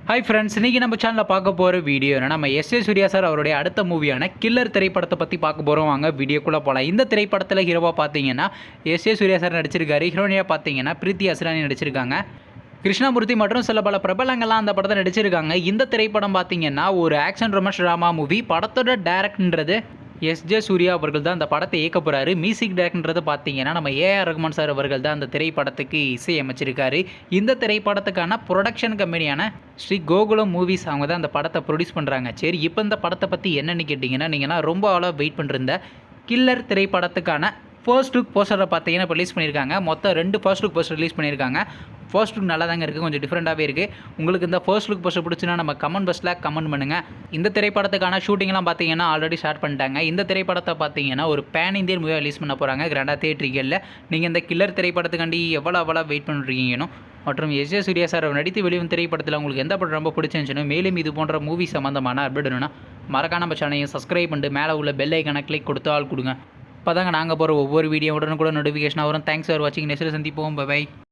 Hi friends, இன்றைக்கி நம்ம சேனலில் பார்க்க போகிற வீடியோ என்ன, நம்ம எஸ்.ஏ. சூர்யா சார் அவருடைய அடுத்த மூவியான கில்லர் திரைப்படத்தை பற்றி பார்க்க போகிறோம். வாங்க வீடியோக்குள்ளே போகலாம். இந்த திரைப்படத்தில் ஹீரோவாக பார்த்தீங்கன்னா எஸ்.ஏ. சூர்யா சார் நடிச்சிருக்காரு. ஹீரோனியாக பார்த்தீங்கன்னா பிரீத்தி அசுரானி நடிச்சிருக்காங்க. கிருஷ்ணமூர்த்தி மற்றும் சில பல பிரபலங்கள்லாம் அந்த படத்தை நடிச்சிருக்காங்க. இந்த திரைப்படம் பார்த்தீங்கன்னா ஒரு ஆக்ஷன் ரொமான்ஸ் ட்ராமா மூவி. படத்தோட டேரக்டர்ன்றது எஸ்.ஜே. சூர்யா அவர்கள் தான் அந்த படத்தை இயக்க போகிறாரு. மியூசிக் டைரக்டர்ன்றது பார்த்தீங்கன்னா நம்ம ஏ.ஆர். ரகுமான் சார் அவர்கள் தான் அந்த திரைப்படத்துக்கு இசையமைச்சிருக்காரு. இந்த திரைப்படத்துக்கான ப்ரொடக்ஷன் கம்பெனியான ஸ்ரீ கோகுலம் மூவிஸ் அவங்க தான் அந்த படத்தை ப்ரொடியூஸ் பண்ணுறாங்க. சரி, இப்போ இந்த படத்தை பற்றி என்னென்னு கேட்டிங்கன்னா, நீங்கள்னா ரொம்ப ஆளாக வெயிட் பண்ணிருந்த கில்லர் திரைப்படத்துக்கான ஃபர்ஸ்ட் லுக் போஸ்டரை பார்த்தீங்கன்னா இப்போ ரிலீஸ் பண்ணியிருக்காங்க. மொத்தம் 2 ஃபர்ஸ்ட் லுக் போஸ்டர் ரிலீஸ் பண்ணியிருக்காங்க. ஃபர்ஸ்ட் லுக் நல்லா தாங்க இருக்குது, கொஞ்சம் டிஃப்ரெண்ட்டாகவே இருக்குது. உங்களுக்கு இந்த ஃபர்ஸ்ட் லுக் போஸ்டர் பிடிச்சுன்னா நம்ம கமெண்ட் பாக்ஸில் கமெண்ட் பண்ணுங்கள். இந்த திரைப்படத்துக்கான ஷூட்டிங்லாம் பார்த்தீங்கன்னா ஆல்ரெடி ஸ்டார்ட் பண்ணிட்டாங்க. இந்த திரைப்படத்தை பார்த்தீங்கன்னா ஒரு பேன் இந்தியன் மூவியாக ரிலீஸ் பண்ண போகிறாங்க கிராண்டாக தியேட்டரிகளில். நீங்கள் இந்த கில்லர் திரைப்படத்துக்காண்டி எவ்வளோ வெயிட் பண்ணுறீங்கன்னு மற்றும் எஸ்.ஏ. சூர்யா சார் நடித்து வெளிவந்த திரைப்படத்தில் உங்களுக்கு எந்த படம் ரொம்ப பிடிச்சிருந்துச்சுன்னு, மேலும் இது போன்ற மூவி சம்மந்தமான அப்டேட் வேணும்னா மறக்காம நம்ம சேனலையும் சப்ஸ்கிரைப் பண்ணிட்டு மேலே உள்ள பெல் ஐக்கானை கிளிக் கொடுத்து ஆள் கொடுங்க. அப்போ தாங்க நாங்கள் போகிற ஒவ்வொரு வீடியோ உடனுக்குடன் நோட்டிஃபிகேஷனாக வரும். தேங்க்ஸ் ஃபார் வாட்சிங். நெக்ஸ்ட்டில் சந்திப்போம். பை.